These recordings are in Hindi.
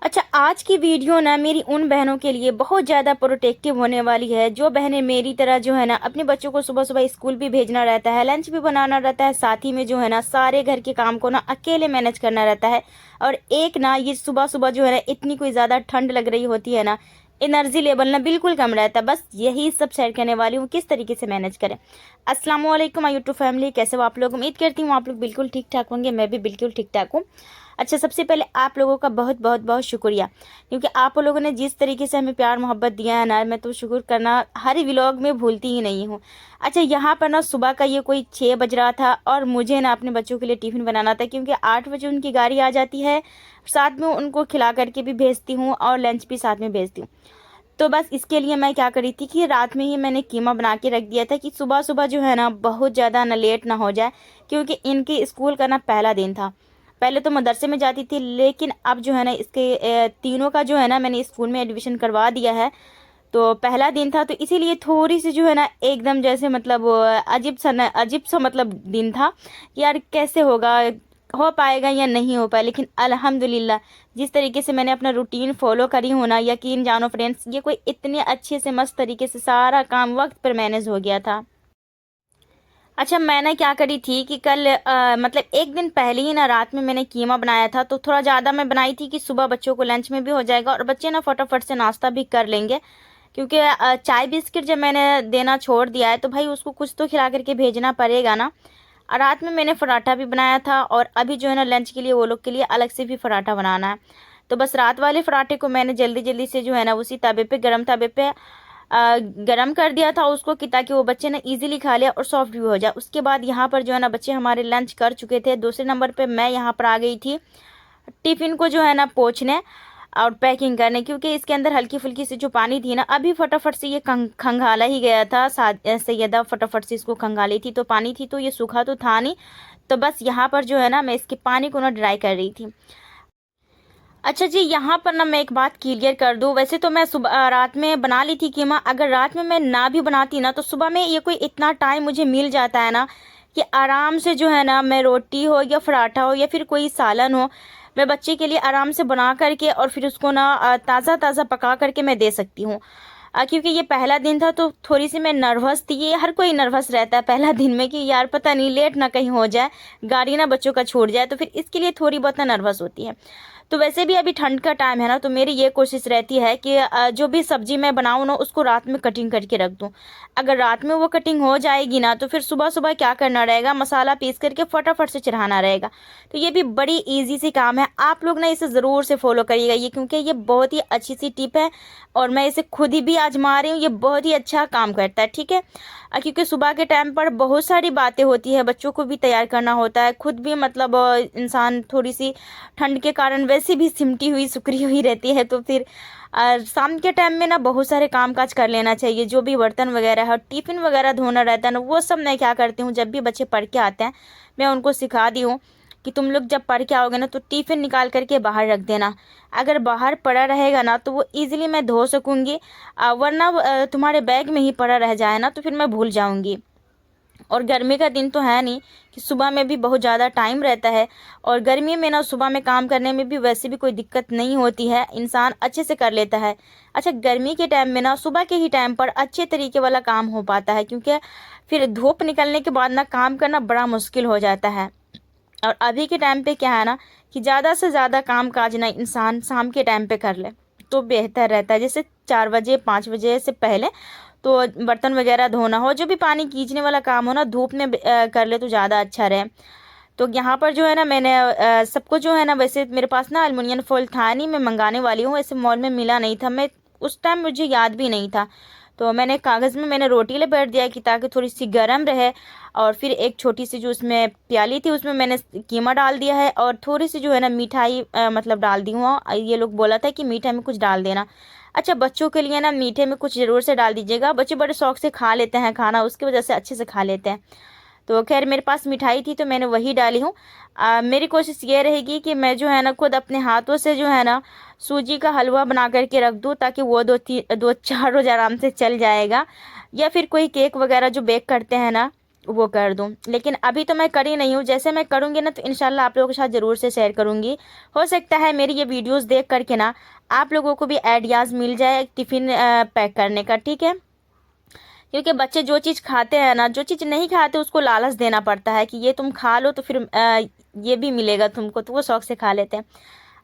अच्छा, आज की वीडियो ना मेरी उन बहनों के लिए बहुत ज़्यादा प्रोटेक्टिव होने वाली है, जो बहनें मेरी तरह जो है ना अपने बच्चों को सुबह सुबह स्कूल भी भेजना रहता है, लंच भी बनाना रहता है, साथ ही में जो है ना सारे घर के काम को ना अकेले मैनेज करना रहता है। और एक ना ये सुबह सुबह जो है ना इतनी कोई ज़्यादा ठंड लग रही होती है ना, एनर्जी लेवल ना बिल्कुल कम रहता है। बस यही सब शेयर करने वाली हूँ किस तरीके से मैनेज करें। अस्सलाम वालेकुम माय यूट्यूब फैमिली, कैसे हो आप लोग? उम्मीद करती हूँ आप लोग बिल्कुल ठीक ठाक होंगे, मैं भी बिल्कुल ठीक ठाक हूँ। अच्छा, सबसे पहले आप लोगों का बहुत बहुत बहुत शुक्रिया, क्योंकि आप लोगों ने जिस तरीके से हमें प्यार मोहब्बत दिया है ना, मैं तो शुक्र करना हर व्लॉग में भूलती ही नहीं हूँ। अच्छा, यहाँ पर ना सुबह का ये कोई 6 बज रहा था और मुझे ना अपने बच्चों के लिए टिफ़िन बनाना था, क्योंकि 8 बजे उनकी गाड़ी आ जाती है। साथ में उनको खिला करके भी भेजती हूँ और लंच भी साथ में भेजती हूँ। तो बस इसके लिए मैं क्या करी थी कि रात में ही मैंने कीमा बना के रख दिया था कि सुबह सुबह जो है ना बहुत ज़्यादा ना लेट ना हो जाए, क्योंकि इनके स्कूल का ना पहला दिन था। पहले तो मदरसे में जाती थी, लेकिन अब जो है ना इसके तीनों का जो है ना मैंने स्कूल में एडमिशन करवा दिया है। तो पहला दिन था, तो इसीलिए थोड़ी सी जो है ना एकदम जैसे मतलब अजीब सा मतलब दिन था कि यार कैसे होगा, हो पाएगा या नहीं हो पाए। लेकिन अल्हम्दुलिल्लाह जिस तरीके से मैंने अपना रूटीन फॉलो करी हूँ ना, यकीन जानो फ्रेंड्स, ये कोई इतने अच्छे से मस्त तरीके से सारा काम वक्त पर मैनेज हो गया था। अच्छा, मैंने क्या करी थी कि कल मतलब एक दिन पहले ही ना रात में मैंने कीमा बनाया था, तो थोड़ा ज़्यादा मैं बनाई थी कि सुबह बच्चों को लंच में भी हो जाएगा और बच्चे ना फटाफट से नाश्ता भी कर लेंगे। क्योंकि चाय बिस्किट जब मैंने देना छोड़ दिया है तो भाई उसको कुछ तो खिला करके भेजना पड़ेगा ना। और रात में मैंने पराठा भी बनाया था और अभी जो है ना लंच के लिए वो लोग के लिए अलग से भी पराठा बनाना है। तो बस रात वाले पराठे को मैंने जल्दी जल्दी से जो है ना उसी तवे पे, गरम तवे पे गरम कर दिया था उसको, कि ताकि वो बच्चे ना इजीली खा ले और सॉफ्ट भी हो जाए। उसके बाद यहाँ पर जो है ना बच्चे हमारे लंच कर चुके थे। दूसरे नंबर पे मैं यहाँ पर आ गई थी टिफ़िन को जो है ना पोंछने और पैकिंग करने, क्योंकि इसके अंदर हल्की फुल्की सी जो पानी थी ना, अभी फटाफट से ये खंगाला ही गया था। सैयदा फटाफट से इसको खंगाली थी, तो पानी थी तो ये सूखा तो था नहीं। तो बस यहाँ पर जो है ना मैं इसके पानी को ना ड्राई कर रही थी। अच्छा जी, यहाँ पर ना मैं एक बात क्लियर कर दूँ। वैसे तो मैं सुबह रात में बना ली थी कीमा। अगर रात में मैं ना भी बनाती ना तो सुबह में ये कोई इतना टाइम मुझे मिल जाता है ना कि आराम से जो है ना मैं रोटी हो या पराठा हो या फिर कोई सालन हो, मैं बच्चे के लिए आराम से बना करके और फिर उसको ना ताज़ा ताज़ा पका करके मैं दे सकती हूँ। क्योंकि ये पहला दिन था तो थोड़ी सी मैं नर्वस थी। ये हर कोई नर्वस रहता है पहला दिन में कि यार पता नहीं लेट ना कहीं हो जाए, गाड़ी ना बच्चों का छूट जाए, तो फिर इसके लिए थोड़ी बहुत ना नर्वस होती है। तो वैसे भी अभी ठंड का टाइम है ना, तो मेरी ये कोशिश रहती है कि जो भी सब्जी मैं बनाऊँ ना उसको रात में कटिंग करके रख दूँ। अगर रात में वो कटिंग हो जाएगी ना तो फिर सुबह सुबह क्या करना रहेगा, मसाला पीस करके फटाफट से चढ़ाना रहेगा। तो ये भी बड़ी ईजी सी काम है। आप लोग ना इसे ज़रूर से फॉलो करिएगा ये, क्योंकि ये बहुत ही अच्छी सी टिप है और मैं इसे खुद ही भी आजमा रही हूँ। ये बहुत ही अच्छा काम करता है, ठीक है। क्योंकि सुबह के टाइम पर बहुत सारी बातें होती है, बच्चों को भी तैयार करना होता है, खुद भी मतलब इंसान थोड़ी सी ठंड के कारण वैसे भी सिमटी हुई सुकड़ी हुई रहती है। तो फिर शाम के टाइम में ना बहुत सारे काम काज कर लेना चाहिए। जो भी बर्तन वगैरह है, टिफ़िन वगैरह धोना रहता है ना, वो सब मैं क्या करती हूँ, जब भी बच्चे पढ़ के आते हैं मैं उनको सिखा दी हूँ कि तुम लोग जब पढ़ के आओगे ना तो टिफ़िन निकाल करके बाहर रख देना। अगर बाहर पड़ा रहेगा ना तो वो ईजिली मैं धो सकूँगी, वरना तुम्हारे बैग में ही पड़ा रह जाए ना तो फिर मैं भूल जाऊँगी। और गर्मी का दिन तो है नहीं कि सुबह में भी बहुत ज़्यादा टाइम रहता है, और गर्मी में ना सुबह में काम करने में भी वैसे भी कोई दिक्कत नहीं होती है, इंसान अच्छे से कर लेता है। अच्छा, गर्मी के टाइम में ना सुबह के ही टाइम पर अच्छे तरीके वाला काम हो पाता है, क्योंकि फिर धूप निकलने के बाद ना काम करना बड़ा मुश्किल हो जाता है। और अभी के टाइम पे क्या है ना कि ज़्यादा से ज़्यादा काम काज ना इंसान शाम के टाइम पे कर ले तो बेहतर रहता है। जैसे 4 बजे 5 बजे से पहले तो बर्तन वगैरह धोना हो, जो भी पानी खींचने वाला काम हो ना धूप में कर ले तो ज़्यादा अच्छा रहे। तो यहाँ पर जो है ना मैंने सबको जो है ना, वैसे मेरे पास ना एलुमिनियम फॉइल था नहीं, मैं मंगाने वाली हूँ, ऐसे मॉल में मिला नहीं था, मैं उस टाइम मुझे याद भी नहीं था। तो मैंने कागज़ में मैंने रोटी लपेट दिया कि ताकि थोड़ी सी गर्म रहे। और फिर एक छोटी सी जो उसमें प्याली थी उसमें मैंने कीमा डाल दिया है और थोड़ी सी जो है ना मिठाई मतलब डाल दी हूँ। ये लोग बोला था कि मीठे में कुछ डाल देना। अच्छा, बच्चों के लिए ना मीठे में कुछ ज़रूर से डाल दीजिएगा, बच्चे बड़े शौक से खा लेते हैं खाना, उसकी वजह से अच्छे से खा लेते हैं। तो खैर मेरे पास मिठाई थी तो मैंने वही डाली हूँ। मेरी कोशिश ये रहेगी कि मैं जो है ना खुद अपने हाथों से जो है ना सूजी का हलवा बना करके रख दूँ, ताकि वो 2 4 रोज़ आराम से चल जाएगा। या फिर कोई केक वगैरह जो बेक करते हैं ना, वो कर दूं, लेकिन अभी तो मैं करी नहीं हूँ। जैसे मैं करूँगी ना तो इंशाल्लाह आप लोगों के साथ ज़रूर से शेयर करूँगी। हो सकता है मेरी ये वीडियोस देख करके ना आप लोगों को भी आइडियाज़ मिल जाए टिफ़िन पैक करने का, ठीक है। क्योंकि बच्चे जो चीज़ खाते हैं ना, जो चीज़ नहीं खाते उसको लालच देना पड़ता है कि ये तुम खा लो तो फिर ये भी मिलेगा तुमको, तो वो शौक से खा लेते हैं।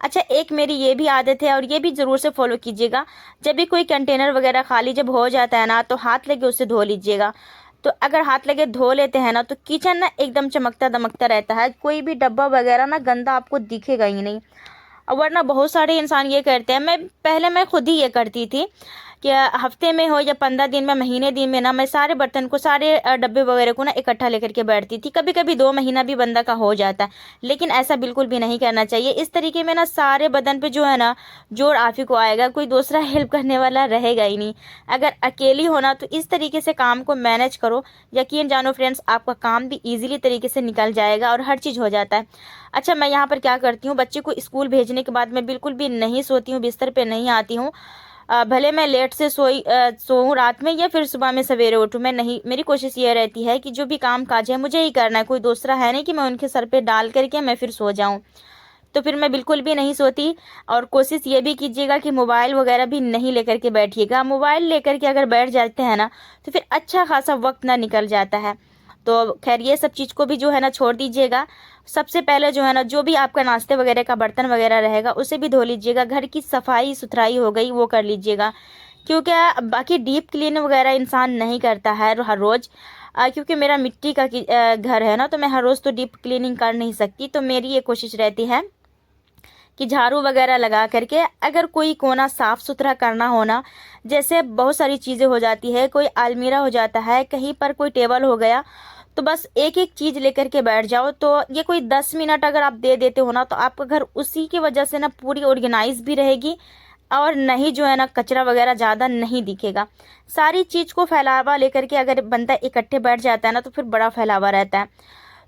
अच्छा, एक मेरी ये भी आदत है और ये भी ज़रूर से फॉलो कीजिएगा। जब भी कोई कंटेनर वगैरह खाली जब हो जाता है ना तो हाथ लगे उससे धो लीजिएगा। तो अगर हाथ लगे धो लेते हैं ना तो किचन ना एकदम चमकता दमकता रहता है, कोई भी डब्बा वगैरह ना गंदा आपको दिखेगा ही नहीं। और वरना बहुत सारे इंसान ये करते हैं, मैं खुद ही ये करती थी कि हफ्ते में हो या 15 दिन में, महीने दिन में ना मैं सारे बर्तन को, सारे डब्बे वगैरह को ना इकट्ठा लेकर के बैठती थी। कभी कभी 2 महीना भी बंदा का हो जाता है, लेकिन ऐसा बिल्कुल भी नहीं करना चाहिए। इस तरीके में ना सारे बदन पे जो है ना जोर आप ही को आएगा, कोई दूसरा हेल्प करने वाला रहेगा ही नहीं। अगर अकेली हो ना तो इस तरीके से काम को मैनेज करो, यकीन जानो फ्रेंड्स आपका काम भी ईजिली तरीके से निकल जाएगा और हर चीज़ हो जाता है। अच्छा, मैं यहाँ पर क्या करती हूँ, बच्चे को स्कूल भेजने के बाद मैं बिल्कुल भी नहीं सोती हूँ, बिस्तर पे नहीं आती हूँ। भले मैं लेट से सोऊं रात में या फिर सुबह में सवेरे उठूं, मैं नहीं, मेरी कोशिश ये रहती है कि जो भी काम काज है मुझे ही करना है, कोई दूसरा है नहीं कि मैं उनके सर पे डाल करके मैं फिर सो जाऊं। तो फिर मैं बिल्कुल भी नहीं सोती। और कोशिश ये भी कीजिएगा कि मोबाइल वगैरह भी नहीं लेकर के बैठिएगा। मोबाइल लेकर के अगर बैठ जाते हैं ना तो फिर अच्छा खासा वक्त ना निकल जाता है। तो खैर ये सब चीज़ को भी जो है ना छोड़ दीजिएगा। सबसे पहले जो है ना जो भी आपका नाश्ते वगैरह का बर्तन वगैरह रहेगा उसे भी धो लीजिएगा। घर की सफाई सुथराई हो गई वो कर लीजिएगा, क्योंकि बाकी डीप क्लीन वगैरह इंसान नहीं करता है हर रोज़। क्योंकि मेरा मिट्टी का घर है ना, तो मैं हर रोज़ तो डीप क्लीनिंग कर नहीं सकती। तो मेरी ये कोशिश रहती है कि झाड़ू वगैरह लगा करके अगर कोई कोना साफ़ सुथरा करना हो ना, जैसे बहुत सारी चीज़ें हो जाती है, कोई अलमीरा हो जाता है, कहीं पर कोई टेबल हो गया, तो बस एक एक चीज़ लेकर के बैठ जाओ। तो ये कोई 10 मिनट अगर आप दे देते हो ना तो आपका घर उसी की वजह से ना पूरी ऑर्गेनाइज भी रहेगी और नहीं जो है ना कचरा वगैरह ज़्यादा नहीं दिखेगा। सारी चीज़ को फैलावा लेकर के अगर बंदा इकट्ठे बैठ जाता है ना तो फिर बड़ा फैलावा रहता है।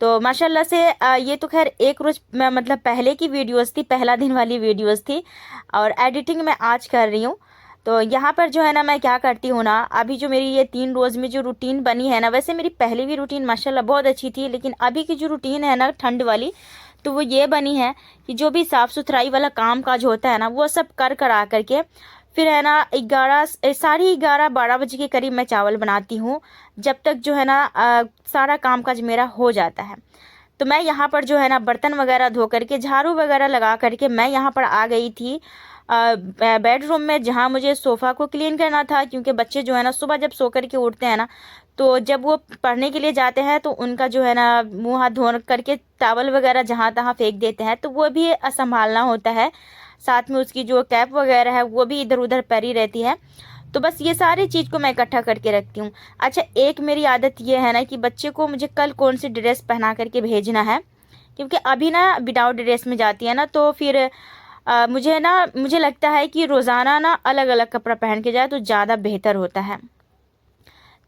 तो माशाल्लाह से ये तो खैर एक रोज़ मतलब पहले की वीडियोस थी, पहला दिन वाली वीडियोस थी और एडिटिंग मैं आज कर रही हूँ। तो यहाँ पर जो है ना मैं क्या करती हूँ ना, अभी जो मेरी ये 3 रोज़ में जो रूटीन बनी है ना, वैसे मेरी पहली भी रूटीन माशाल्लाह बहुत अच्छी थी, लेकिन अभी की जो रूटीन है ना ठंड वाली, तो वो ये बनी है कि जो भी साफ़ सुथराई वाला काम काज होता है ना वो सब कर कर आ करके फिर है ना 11, 11:30, 12 बजे के करीब मैं चावल बनाती हूँ। जब तक जो है ना सारा काम काज मेरा हो जाता है। तो मैं यहाँ पर जो है ना बर्तन वगैरह धो करके झाड़ू वगैरह लगा करके मैं यहाँ पर आ गई थी बेडरूम में, जहाँ मुझे सोफ़ा को क्लीन करना था। क्योंकि बच्चे जो है ना सुबह जब सो करके उठते हैं ना तो जब वो पढ़ने के लिए जाते हैं तो उनका जो है ना मुंह हाथ धो करके टॉवल वगैरह जहाँ तहाँ फेंक देते हैं, तो वो भी संभालना होता है। साथ में उसकी जो कैप वगैरह है वो भी इधर उधर पड़ी रहती है। तो बस ये सारी चीज़ को मैं इकट्ठा करके रखती हूँ। अच्छा, एक मेरी आदत ये है ना कि बच्चे को मुझे कल कौन सी ड्रेस पहना करके भेजना है, क्योंकि अभी ना विदाउट ड्रेस में जाती है ना तो फिर मुझे लगता है कि रोज़ाना ना अलग अलग कपड़ा पहन के जाए तो ज़्यादा बेहतर होता है।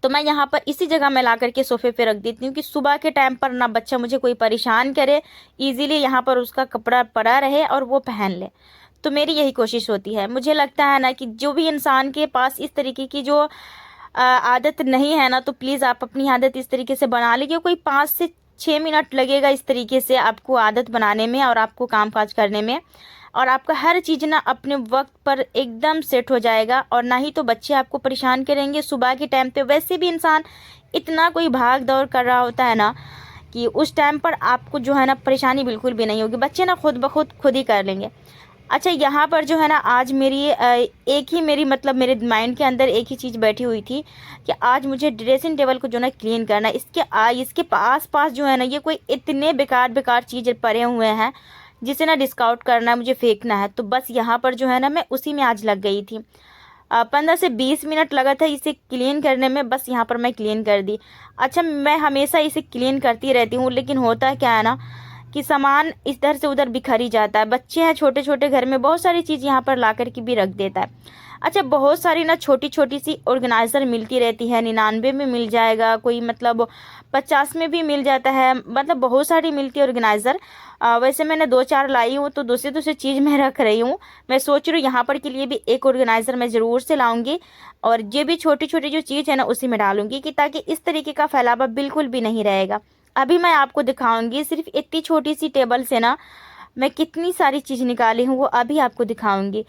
तो मैं यहाँ पर इसी जगह मैं ला करके सोफ़े पे रख देती हूँ कि सुबह के टाइम पर ना बच्चा मुझे कोई परेशान करे, इजीली यहाँ पर उसका कपड़ा पड़ा रहे और वो पहन ले। तो मेरी यही कोशिश होती है। मुझे लगता है ना कि जो भी इंसान के पास इस तरीके की जो आदत नहीं है ना, तो प्लीज़ आप अपनी आदत इस तरीके से बना लीजिए। कोई 5 से 6 मिनट लगेगा इस तरीके से आपको आदत बनाने में और आपको काम काज करने में, और आपका हर चीज़ ना अपने वक्त पर एकदम सेट हो जाएगा। और ना ही तो बच्चे आपको परेशान करेंगे सुबह के टाइम पे। वैसे भी इंसान इतना कोई भाग दौड़ कर रहा होता है ना कि उस टाइम पर आपको जो है ना परेशानी बिल्कुल भी नहीं होगी, बच्चे ना खुद ही कर लेंगे। अच्छा, यहाँ पर जो है ना आज एक ही मतलब मेरे माइंड के अंदर एक ही चीज़ बैठी हुई थी कि आज मुझे ड्रेसिंग टेबल को जो ना क्लीन करना है। इसके पास जो है ना ये कोई इतने बेकार चीज़ पड़े हुए हैं जिसे ना डिस्काउंट करना है, मुझे फेंकना है। तो बस यहाँ पर जो है ना मैं उसी में आज लग गई थी। 15 से 20 मिनट लगा था इसे क्लीन करने में, बस यहाँ पर मैं क्लीन कर दी। अच्छा, मैं हमेशा इसे क्लीन करती रहती हूँ, लेकिन होता क्या है ना कि सामान इधर से उधर बिखर ही जाता है। बच्चे हैं छोटे छोटे, घर में बहुत सारी चीज़ यहाँ पर ला कर के भी रख देता है। अच्छा, बहुत सारी ना छोटी छोटी सी ऑर्गेनाइज़र मिलती रहती है, 99 में मिल जाएगा, कोई मतलब 50 में भी मिल जाता है, मतलब बहुत सारी मिलती है ऑर्गेनाइज़र। वैसे मैंने 2-4 लाई हूँ, तो दूसरी दूसरी चीज़ मैं रख रही हूँ। मैं सोच रही हूँ यहाँ पर के लिए भी एक ऑर्गेनाइज़र मैं ज़रूर से लाऊंगी, और ये भी छोटी छोटी जो चीज़ है ना उसी में डालूंगी, कि ताकि इस तरीके का फैलावा बिल्कुल भी नहीं रहेगा। अभी मैं आपको दिखाऊंगी, सिर्फ इतनी छोटी सी टेबल से ना मैं कितनी सारी चीज़ निकाली हूँ, वो अभी आपको दिखाऊंगी।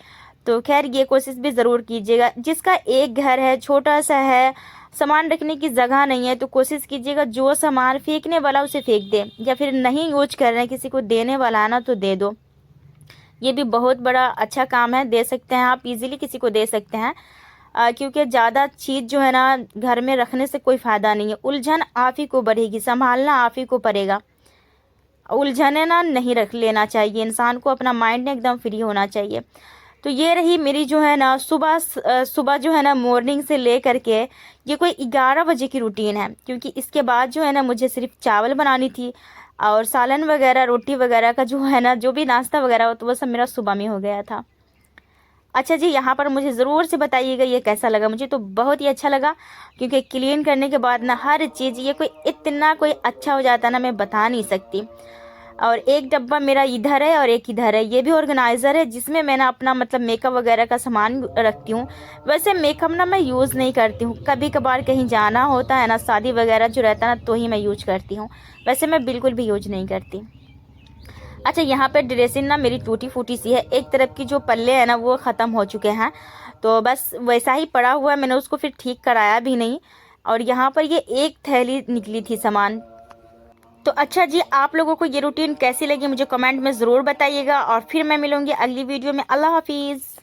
तो खैर ये कोशिश भी ज़रूर कीजिएगा, जिसका एक घर है, छोटा सा है, सामान रखने की जगह नहीं है, तो कोशिश कीजिएगा जो सामान फेंकने वाला उसे फेंक दे, या फिर नहीं यूज कर रहे हैं, किसी को देने वाला है ना तो दे दो। ये भी बहुत बड़ा अच्छा काम है, दे सकते हैं आप, इजीली किसी को दे सकते हैं। क्योंकि ज़्यादा चीज़ जो है ना घर में रखने से कोई फ़ायदा नहीं है, उलझन आप ही को बढ़ेगी, संभालना आप ही को पड़ेगा। उलझने ना नहीं रख लेना चाहिए, इंसान को अपना माइंड एकदम फ्री होना चाहिए। तो ये रही मेरी जो है ना सुबह जो है ना मॉर्निंग से ले करके ये कोई 11 बजे की रूटीन है, क्योंकि इसके बाद जो है ना मुझे सिर्फ चावल बनानी थी, और सालन वगैरह रोटी वगैरह का जो है ना जो भी नाश्ता वगैरह हो तो वो सब मेरा सुबह में हो गया था। अच्छा जी, यहाँ पर मुझे ज़रूर से बताइएगा ये कैसा लगा। मुझे तो बहुत ही अच्छा लगा, क्योंकि क्लीन करने के बाद ना हर चीज़ ये कोई इतना कोई अच्छा हो जाता है ना, मैं बता नहीं सकती। और एक डब्बा मेरा इधर है और एक इधर है, ये भी ऑर्गेनाइज़र है, जिसमें मैं ना अपना मतलब मेकअप वगैरह का सामान रखती हूँ। वैसे मेकअप ना मैं यूज़ नहीं करती हूँ, कभी कभार कहीं जाना होता है ना, शादी वगैरह जो रहता है ना, तो ही मैं यूज करती हूँ, वैसे मैं बिल्कुल भी यूज नहीं करती। अच्छा, यहाँ पे ड्रेसिंग ना मेरी टूटी फूटी सी है, एक तरफ की जो पल्ले हैं ना वो ख़त्म हो चुके हैं, तो बस वैसा ही पड़ा हुआ है, मैंने उसको फिर ठीक कराया भी नहीं। और यहाँ पर ये एक थैली निकली थी सामान। तो अच्छा जी, आप लोगों को ये रूटीन कैसी लगी मुझे कमेंट में ज़रूर बताइएगा, और फिर मैं मिलूंगी अगली वीडियो में। अल्लाह हाफिज़।